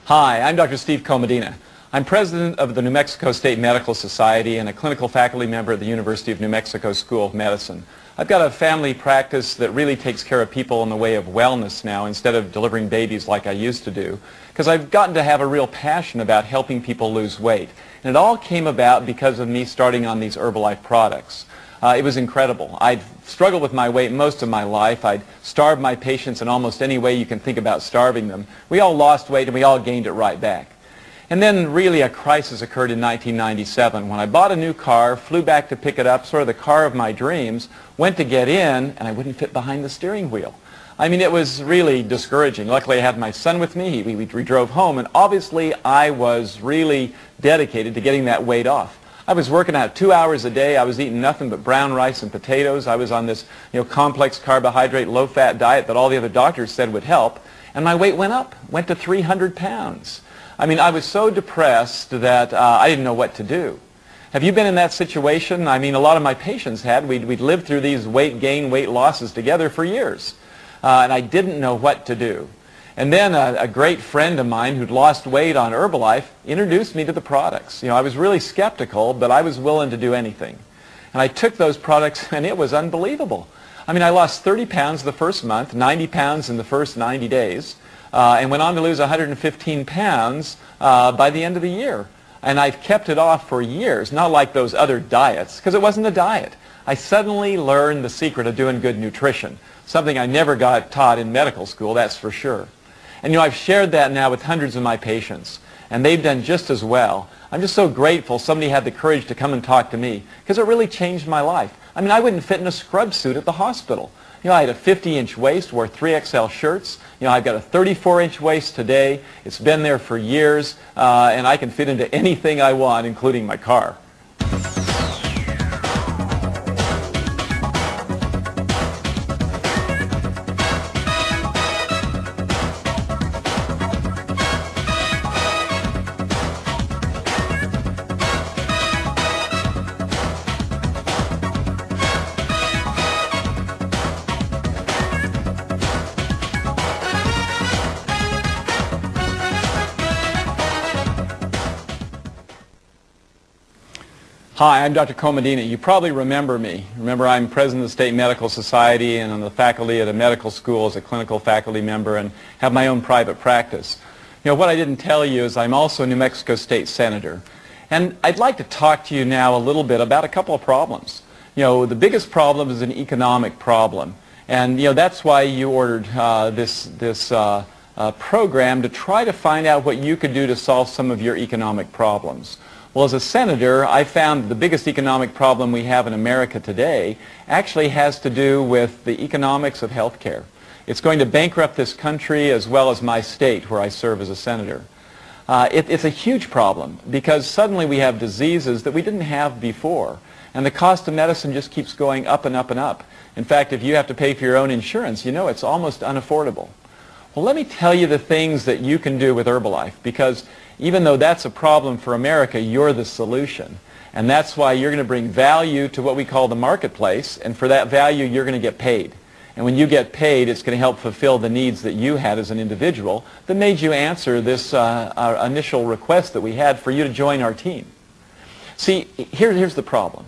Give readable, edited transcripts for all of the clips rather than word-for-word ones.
Hi, I'm Dr. Steve Komadina. I'm president of the New Mexico State Medical Society and a clinical faculty member at the University of New Mexico School of Medicine. I've got a family practice that really takes care of people in the way of wellness now instead of delivering babies like I used to do, because I've gotten to have a real passion about helping people lose weight. And it all came about because of me starting on these Herbalife products. It was incredible. I'd struggled with my weight most of my life. I'd starved my patients in almost any way you can think about starving them. We all lost weight and we all gained it right back. And then really a crisis occurred in 1997 when I bought a new car, flew back to pick it up, sort of the car of my dreams, went to get in, and I wouldn't fit behind the steering wheel. I mean, it was really discouraging. Luckily, I had my son with me. We drove home, and obviously I was really dedicated to getting that weight off. I was working out 2 hours a day. I was eating nothing but brown rice and potatoes. I was on this complex carbohydrate, low-fat diet that all the other doctors said would help, and my weight went up, went to 300 pounds. I mean, I was so depressed that I didn't know what to do. Have you been in that situation? I mean, a lot of my patients had. We'd lived through these weight gain, weight losses together for years, and I didn't know what to do. And then a great friend of mine who'd lost weight on Herbalife introduced me to the products. I was really skeptical, but I was willing to do anything. And I took those products, and it was unbelievable. I mean, I lost 30 pounds the first month, 90 pounds in the first 90 days, and went on to lose 115 pounds by the end of the year. And I've kept it off for years, not like those other diets, because it wasn't a diet. I suddenly learned the secret of doing good nutrition, something I never got taught in medical school, that's for sure. And I've shared that now with hundreds of my patients, and they've done just as well. I'm just so grateful somebody had the courage to come and talk to me, because it really changed my life. I mean, I wouldn't fit in a scrub suit at the hospital. I had a 50-inch waist, wore 3XL shirts. I've got a 34-inch waist today. It's been there for years, and I can fit into anything I want, including my car. Hi, I'm Dr. Komadina. You probably remember me. Remember, I'm president of the State Medical Society and I'm the faculty at a medical school as a clinical faculty member and have my own private practice. What I didn't tell you is I'm also a New Mexico State Senator. And I'd like to talk to you now a little bit about a couple of problems. The biggest problem is an economic problem. And, that's why you ordered this program to try to find out what you could do to solve some of your economic problems. Well, as a senator, I found the biggest economic problem we have in America today actually has to do with the economics of health care. It's going to bankrupt this country as well as my state where I serve as a senator. It's a huge problem because suddenly we have diseases that we didn't have before, and the cost of medicine just keeps going up and up and up. In fact, if you have to pay for your own insurance, it's almost unaffordable. Well, let me tell you the things that you can do with Herbalife, because even though that's a problem for America, you're the solution. And that's why you're going to bring value to what we call the marketplace, and for that value you're going to get paid. And when you get paid, it's going to help fulfill the needs that you had as an individual that made you answer this our initial request that we had for you to join our team. See, here's the problem.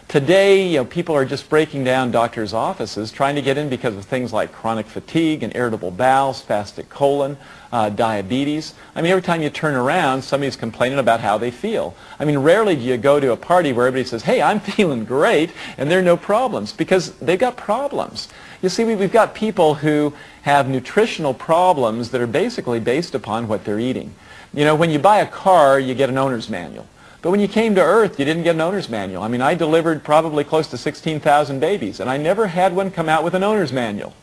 Today, people are just breaking down doctors' offices trying to get in because of things like chronic fatigue and irritable bowel, spastic colon, diabetes. I mean, every time you turn around, somebody's complaining about how they feel. I mean, rarely do you go to a party where everybody says, hey, I'm feeling great, and there are no problems, because they've got problems. You see, we've got people who have nutritional problems that are basically based upon what they're eating. When you buy a car, you get an owner's manual. But when you came to Earth, you didn't get an owner's manual. I mean, I delivered probably close to 16,000 babies, and I never had one come out with an owner's manual.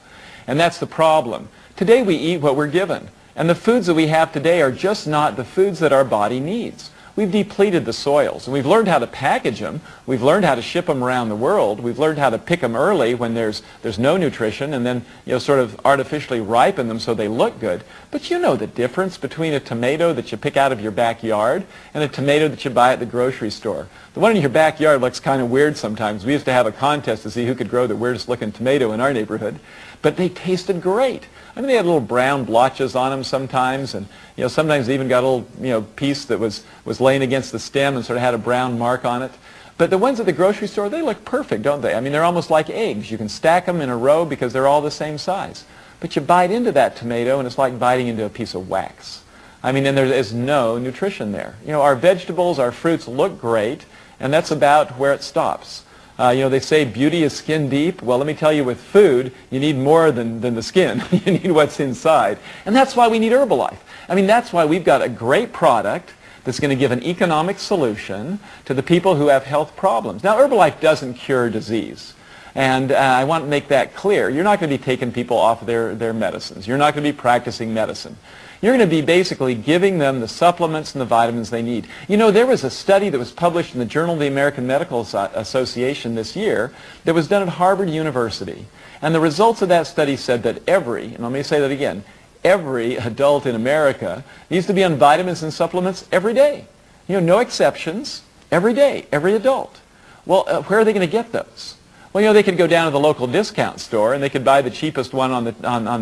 And that's the problem. Today we eat what we're given. And the foods that we have today are just not the foods that our body needs. We've depleted the soils, and we've learned how to package them. We've learned how to ship them around the world. We've learned how to pick them early when there's no nutrition, and then sort of artificially ripen them so they look good. But you know the difference between a tomato that you pick out of your backyard and a tomato that you buy at the grocery store. The one in your backyard looks kind of weird sometimes. We used to have a contest to see who could grow the weirdest looking tomato in our neighborhood. but they tasted great. I mean, they had little brown blotches on them sometimes, and sometimes they even got a little piece that was laying against the stem and sort of had a brown mark on it. But the ones at the grocery store, they look perfect, don't they? I mean, they're almost like eggs. You can stack them in a row because they're all the same size. But you bite into that tomato, and it's like biting into a piece of wax. I mean, and there is no nutrition there. Our vegetables, our fruits look great, and that's about where it stops. They say beauty is skin deep. Well, let me tell you, with food, you need more than the skin. You need what's inside. And that's why we need Herbalife. I mean, that's why we've got a great product that's going to give an economic solution to the people who have health problems. Now, Herbalife doesn't cure disease. And I want to make that clear. You're not going to be taking people off their medicines. You're not going to be practicing medicine. You're going to be basically giving them the supplements and the vitamins they need. There was a study that was published in the Journal of the American Medical Association this year that was done at Harvard University. And the results of that study said that and let me say that again, every adult in America needs to be on vitamins and supplements every day. No exceptions, every day, every adult. Well, where are they going to get those? Well, they could go down to the local discount store and they could buy the cheapest one on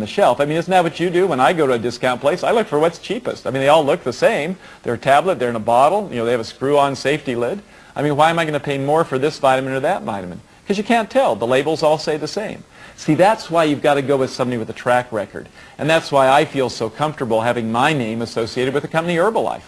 the shelf. I mean, isn't that what you do? When I go to a discount place, I look for what's cheapest. I mean, they all look the same. They're a tablet, they're in a bottle, they have a screw-on safety lid. I mean, why am I going to pay more for this vitamin or that vitamin? Because you can't tell. The labels all say the same. See, that's why you've got to go with somebody with a track record. And that's why I feel so comfortable having my name associated with the company Herbalife.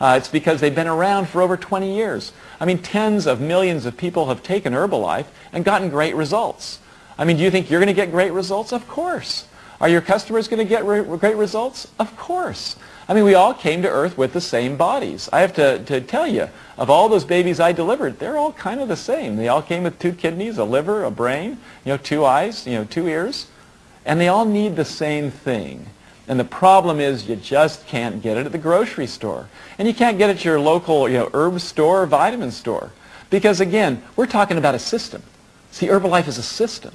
It's because they've been around for over 20 years. I mean, tens of millions of people have taken Herbalife and gotten great results. I mean, do you think you're going to get great results? Of course. Are your customers going to get great results? Of course. I mean, we all came to Earth with the same bodies. I have to tell you, of all those babies I delivered, they're all kind of the same. They all came with 2 kidneys, a liver, a brain, 2 eyes, 2 ears. And they all need the same thing. And the problem is you just can't get it at the grocery store. And you can't get it at your local herb store or vitamin store. Because again, we're talking about a system. See, Herbalife is a system.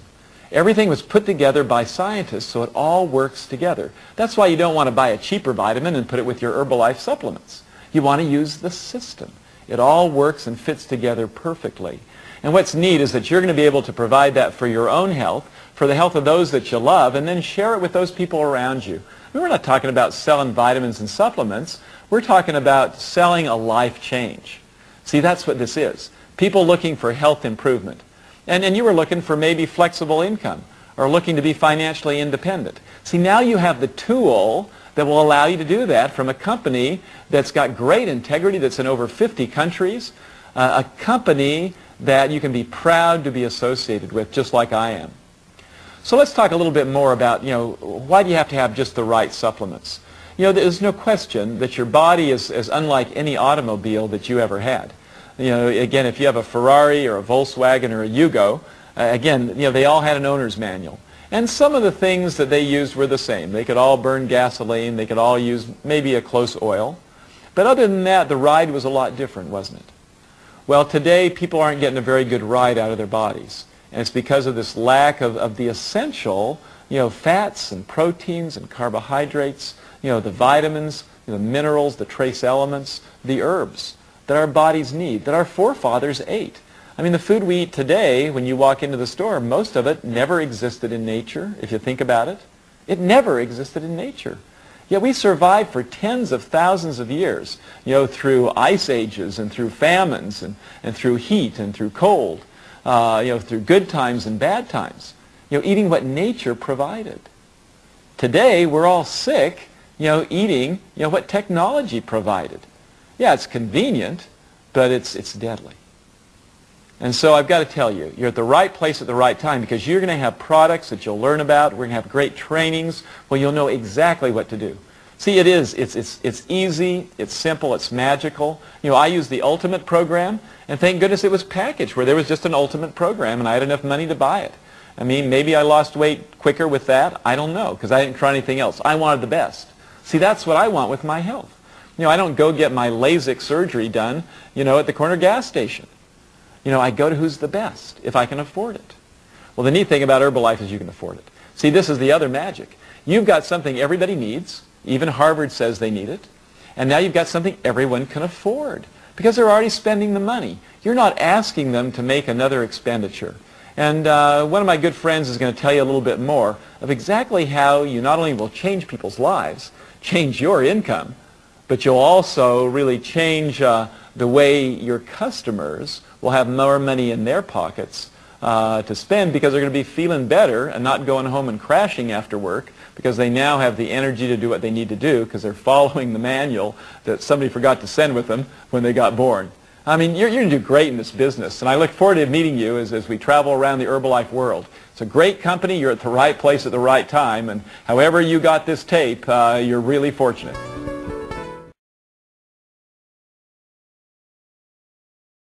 Everything was put together by scientists so it all works together. That's why you don't want to buy a cheaper vitamin and put it with your Herbalife supplements. You want to use the system. It all works and fits together perfectly. And what's neat is that you're going to be able to provide that for your own health, for the health of those that you love, and then share it with those people around you. We're not talking about selling vitamins and supplements. We're talking about selling a life change. See, that's what this is. People looking for health improvement. And you were looking for maybe flexible income or looking to be financially independent. See, now you have the tool that will allow you to do that from a company that's got great integrity, that's in over 50 countries, a company that you can be proud to be associated with, just like I am. So let's talk a little bit more about, why do you have to have just the right supplements? There's no question that your body is unlike any automobile that you ever had. Again, if you have a Ferrari or a Volkswagen or a Yugo, again, they all had an owner's manual. And some of the things that they used were the same. They could all burn gasoline. They could all use maybe a close oil. But other than that, the ride was a lot different, wasn't it? Well, today, people aren't getting a very good ride out of their bodies. And it's because of this lack of the essential, fats and proteins and carbohydrates, the vitamins, the minerals, the trace elements, the herbs that our bodies need, that our forefathers ate. I mean, the food we eat today, when you walk into the store, most of it never existed in nature, if you think about it. It never existed in nature. Yet we survived for tens of thousands of years, through ice ages and through famines and through heat and through cold, through good times and bad times, eating what nature provided. Today, we're all sick, eating, what technology provided. Yeah, it's convenient, but it's deadly. And so I've got to tell you, you're at the right place at the right time because you're going to have products that you'll learn about. We're going to have great trainings where you'll know exactly what to do. See, it's easy, it's simple, it's magical. I use the Ultimate program, and thank goodness it was packaged where there was just an Ultimate program and I had enough money to buy it. I mean, maybe I lost weight quicker with that. I don't know because I didn't try anything else. I wanted the best. See, that's what I want with my health. I don't go get my LASIK surgery done, at the corner gas station. I go to who's the best, if I can afford it. Well, the neat thing about Herbalife is you can afford it. See, this is the other magic. You've got something everybody needs. Even Harvard says they need it. And now you've got something everyone can afford because they're already spending the money. You're not asking them to make another expenditure. And one of my good friends is going to tell you a little bit more of exactly how you not only will change people's lives, change your income, but you'll also really change the way your customers will have more money in their pockets to spend, because they're going to be feeling better and not going home and crashing after work, because they now have the energy to do what they need to do because they're following the manual that somebody forgot to send with them when they got born. I mean, you're going to do great in this business, and I look forward to meeting you as we travel around the Herbalife world. It's a great company. You're at the right place at the right time, and however you got this tape, you're really fortunate.